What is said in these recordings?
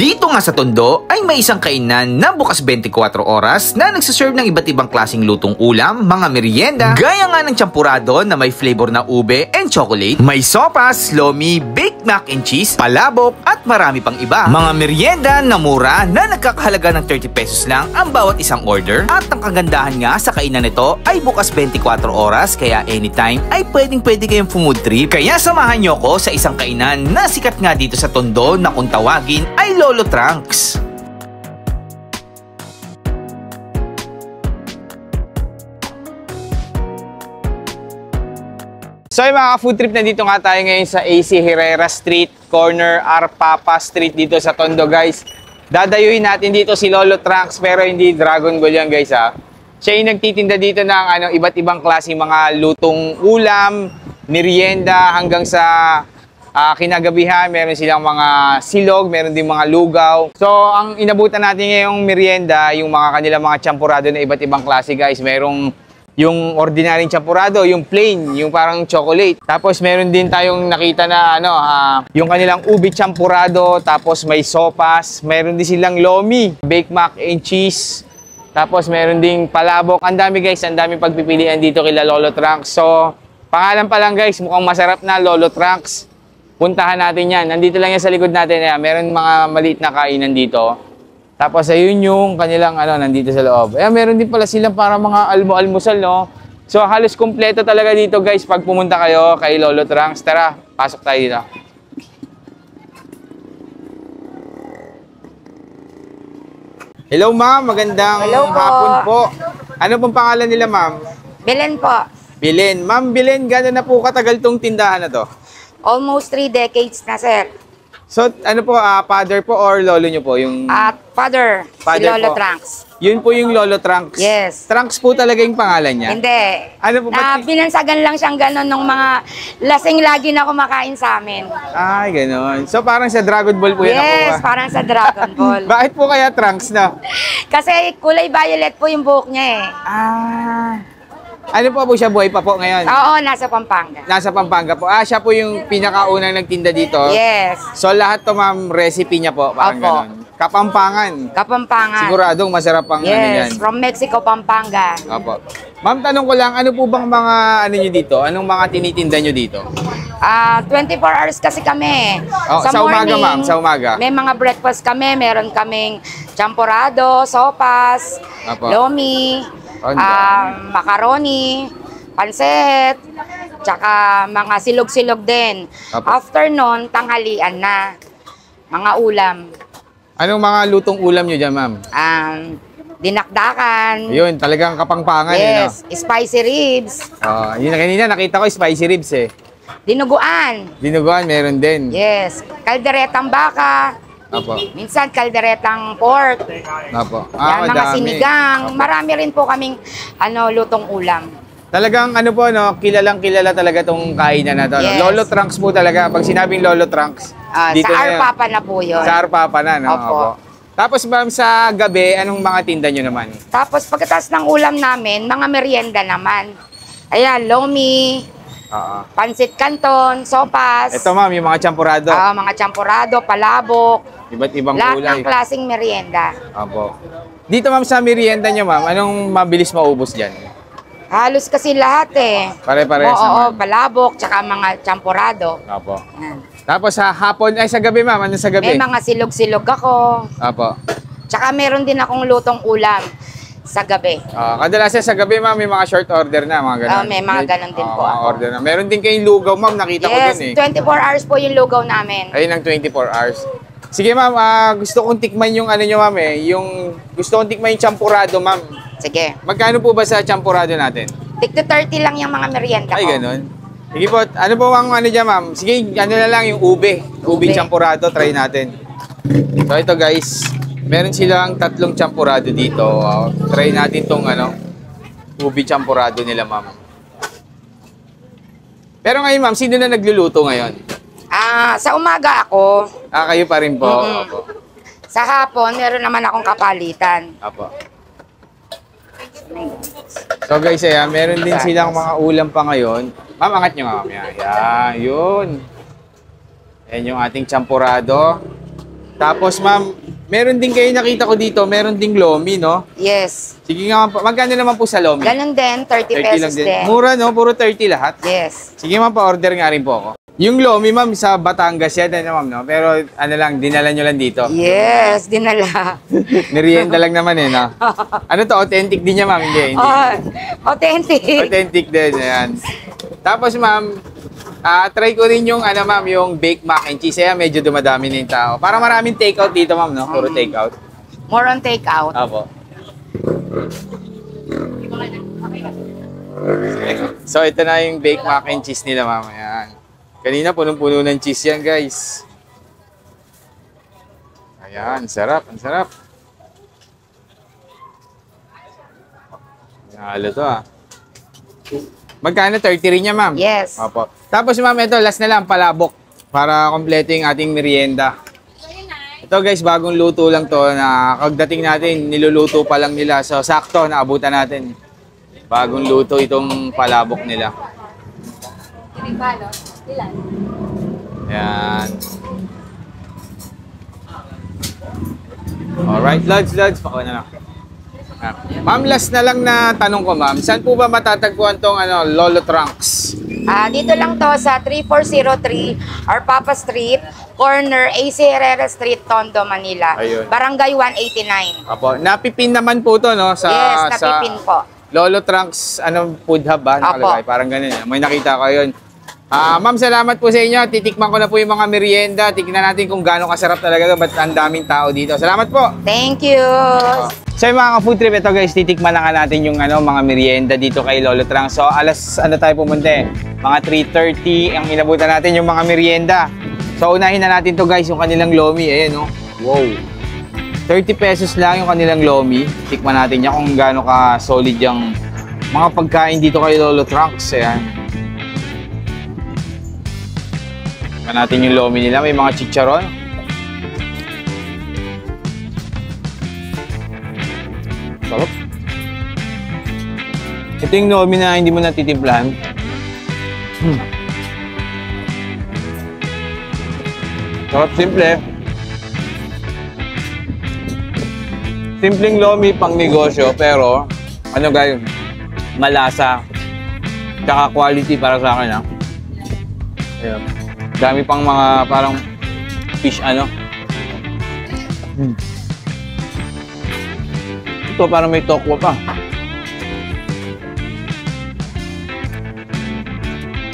Dito nga sa Tondo ay may isang kainan na bukas 24 oras na nagsaserve ng iba't ibang klaseng lutong ulam, mga merienda, gaya nga ng champurado na may flavor na ube and chocolate, may sopas, lomi, baked mac and cheese, palabok at marami pang iba. Mga merienda na mura na nagkakahalaga ng 30 pesos lang ang bawat isang order, at ang kagandahan nga sa kainan nito ay bukas 24 oras kaya anytime ay pwede kayong food trip. Kaya samahan nyo ko sa isang kainan na sikat nga dito sa Tondo na kung tawagin ay Lolo Trunks. So yung mga food trip, nandito nga tayo ngayon sa AC Herrera Street, corner Arpapa Street dito sa Tondo, guys. Dadayuhin natin dito si Lolo Trunks, pero hindi Dragon Ball yan, guys, ha. Siya yung nagtitinda dito ng iba't ibang klase mga lutong ulam, merienda, hanggang sa kinagabihan. Meron silang mga silog, meron din mga lugaw. So ang inabutan natin ngayong merienda, yung mga kanilang mga champurado na iba't ibang klase, guys. Merong yung ordinaryong champurado, yung plain, yung parang chocolate. Tapos meron din tayong nakita na yung kanilang ubi champurado, tapos may sopas, meron din silang lomi, baked mac and cheese. Tapos meron ding palabok. Ang dami, guys, ang daming pagpipilian dito kila Lolo Trunks. So pangalan pa lang, guys, mukhang masarap na, Lolo Trunks. Puntahan natin yan. Nandito lang yan sa likod natin. Meron mga maliit na kainan dito. Tapos ayun yung kanilang nandito sa loob. Meron din pala silang para mga almusal, no? So halos kumpleto talaga dito, guys, pag pumunta kayo kay Lolo Trunks. Tara, pasok tayo dito. Hello, ma'am. Magandang hapon po. Ano pong pangalan nila, ma'am? Belen po. Belen. Ma'am Belen, gano'n na po katagal tong tindahan na to? Almost 3 decades na, sir. So, ano po, father po or lolo nyo po? Yung At father si Lolo Trunks. Yun po yung Lolo Trunks? Yes. Trunks po talaga yung pangalan niya? Hindi. Ano po ba? Binansagan lang siyang gano'n ng mga lasing lagi na kumakain sa amin. Ay, gano'n. So, parang sa Dragon Ball po yun ako. Yes, parang sa Dragon Ball. Bakit po kaya Trunks na? Kasi kulay violet po yung buhok niya eh. Ano po siya, buhay pa po ngayon? Oo, nasa Pampanga. Nasa Pampanga po. Siya po yung pinakaunang nagtinda dito? Yes. So, lahat to, ma'am, recipe niya po? Parang Opo. gano'n. Kapampangan? Kapampangan. Siguradong masarap ang yan? Yes, from Mexico, Pampanga. Opo. Ma'am, tanong ko lang, ano po bang mga nyo dito? Anong mga tinitinda nyo dito? 24 hours kasi kami. Sa morning, umaga, ma'am, sa umaga. May mga breakfast kami. Meron kaming champurado, sopas, Opo. lomi, macaroni, pansit, tsaka mga silog-silog din. Opo. Afternoon, tanghalian na. Mga ulam. Anong mga lutong ulam nyo dyan, ma'am? Dinakdakan. Yun, talagang kapangpangan. Yes, spicy ribs. Yun na kanina, nakita ko spicy ribs eh. Dinuguan. Dinuguan, meron din. Yes, kalderetang baka. Opo. Minsan kalderetang pork. Opo. Yan, mga Madami. sinigang. Opo. Marami rin po kaming lutong ulam. Talagang kilalang kilala talaga tong kainan na to. Yes. Lolo Trunks po talaga. Pag sinabing Lolo Trunks, dito Sa na yun. Arpapa na po yun. Sa Arpapa na, no? Opo. Tapos ma'am, sa gabi, anong mga tinda nyo naman? Tapos pagkatapos ng ulam namin, mga merienda naman. Ayan, lomi, pansit canton, sopas. Ito ma'am, yung mga champurado. Mga champurado, palabok. Iba't ibang Lahat kulay. ng klaseng merienda. Opo. Dito ma'am, sa merienda nyo ma'am, anong mabilis maubos dyan? Halos kasi lahat eh. Pare-parehas Oo, naman. palabok, tsaka mga champurado. Opo. Yan. Tapos sa hapon, sa gabi ma'am, ano sa gabi? May mga silog-silog ako. Opo. Tsaka meron din akong lutong ulam sa gabi. Kadalasan sa gabi ma'am, may mga short order na, mga ganun. May mga ganun din po mga ako. order na. Meron din kayong lugaw ma'am, nakita ko Yes, dun eh. 24 hours po yung lugaw namin. Ayun ang 24 hours. Sige ma'am, gusto kong tikman yung nyo ma'am gusto kong tikman yung champurado ma'am. Sige. Magkano po ba sa champurado natin? Tigto 30 lang yung mga merienda ko. Ay, ganun. Sige po, ano po ang dyan ma'am? Sige, na lang yung ube. Ube champurado, try natin. So ito guys, meron silang 3 champurado dito. Try natin tong ube champurado nila ma'am. Pero ngayon ma'am, sino na nagluluto ngayon? Sa umaga ako. Kayo pa rin po. Opo. Sa hapon, meron naman akong kapalitan. Apo. So guys, meron din silang mga ulam pa ngayon. Ma'am, angat nyo nga mamaya. Ayan, yun. Ayan yung ating champurado. Tapos ma'am, meron din kayo nakita ko dito, meron ding lomi, no? Yes. Sige nga, magkano naman po sa lomi? Ganun din, 30 pesos din. Mura, no? Puro 30 lahat. Yes. Sige ma'am, pa-order nga rin po ako. Yung lomi ma'am, sa Batangas yan, ano ma'am, no? Pero ano lang, dinala nyo lang dito. Yes, dinala. Merienda lang naman eh, no? Ano to, authentic din niya ma'am? Hindi. Oh, authentic. Authentic din, ayan. Tapos ma'am, try ko rin yung, ano ma'am, yung baked mac and cheese. Ayan, medyo dumadami na yung tao. Para maraming takeout dito ma'am, no? Puro takeout. More on takeout. Apo. So, ito na yung baked mac and cheese nila ma'am. Ayan. Kanina, punong-puno ng cheese yan, guys. Ayan, sarap, ang sarap. Halo to, Magkano? 30 rin niya, ma'am? Yes. Opo. Tapos, ma'am, ito, last na lang, palabok. Para kompleto yung ating merienda. Ito, guys, bagong luto lang to na kagdating natin, niluluto pa lang nila. So, sakto, naabutan natin. Bagong luto itong palabok nila. Ayan. Alright, Lods. Pakuha na lang. Ma'am, last na lang na tanong ko, ma'am. Saan po ba matatagpuan tong Lolo Trunks? Dito lang to sa 3403 Arpapa Street, corner AC Herrera Street, Tondo, Manila. Ayun. Barangay 189. Apo, napipin naman po to, no? Yes, napipin po. Lolo Trunks, food hub ba? Nakalagay? Parang ganun. May nakita ko yun. Ma'am, salamat po sa inyo. Titikman ko na po yung mga merienda. Tignan natin kung gaano kasarap talaga ito. Ba't ang daming tao dito. Salamat po. Thank you. So yung mga food trip, ito guys, titikman na nga natin yung mga merienda dito kay Lolo Trunks. So alas, tayo pumunta eh? Mga 3:30 ang inabutan natin yung mga merienda. So unahin na natin to guys, yung kanilang lomi. Ayan, no? Wow. 30 pesos lang yung kanilang lomi. Tikman natin yan kung gaano ka solid yung mga pagkain dito kay Lolo Trunks. Ayan. Tikman natin yung lomi nila. May mga chicharon. Sarap. Ito yung lomi na hindi mo natitimplahan. Sarap, simple. Simpleng lomi pang negosyo, pero ano guys, malasa. Tsaka quality para sa akin, Ayan. Dami pang mga parang fish Ito parang may tokwa pa.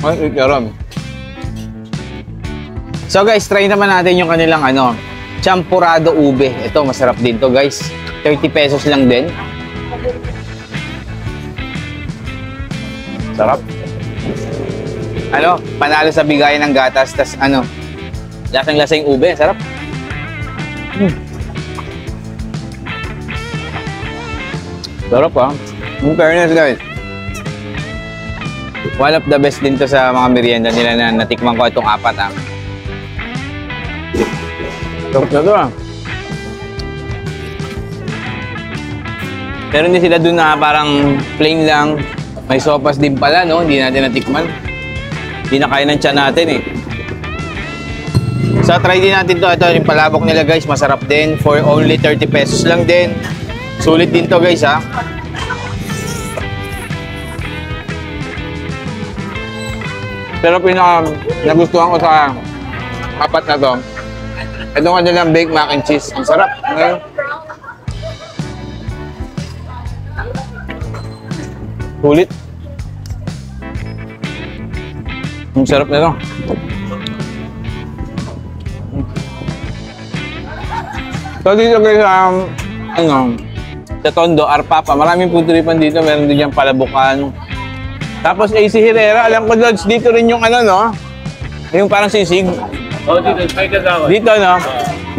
Ay, ikaram. So guys, try naman natin yung kanilang champurado ube. Ito, masarap din to guys. 30 pesos lang din. Sarap. Panalo sa bigayan ng gatas, tas lasang-lasa yung ube. Sarap. Sarap In fairness guys, one of the best din to sa mga merienda nila na natikman ko itong 4 Sarap na to Meron din sila dun na parang plain lang. May sopas din pala, no? Hindi natin natikman. Hindi na kaya ng tiyan natin So, try din natin to. Ito yung palabok nila guys. Masarap din. For only 30 pesos lang din. Sulit din to guys, Pero nagustuhan ko sa 4 na to. Ito nga nilang baked mac and cheese. Ang sarap. Sulit. Ang sarap na to. So dito guys, sa Tondo, Arpapa, maraming food tripan dito. Meron din yung palabukan. Tapos AC Herrera, alam ko Lods, dito rin yung yung parang sisig. Dito, may kasama. Dito,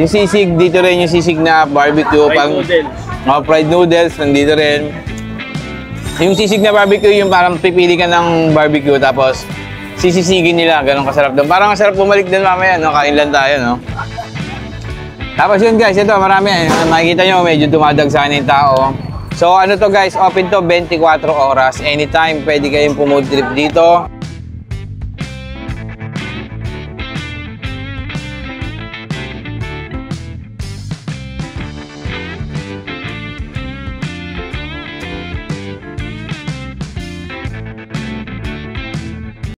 yung sisig, dito rin yung sisig na barbecue. Fried noodles, nandito rin. Yung sisig na barbecue, yung parang pipili ka ng barbecue, tapos sisisigin nila, ganun kasarap doon. Parang masarap bumalik din mamaya, kain lang tayo, Tapos yun guys, ito marami. Makikita nyo, medyo dumadagsahan yung tao. So to guys, open to 24 oras. Anytime, pwede kayong pumood trip dito.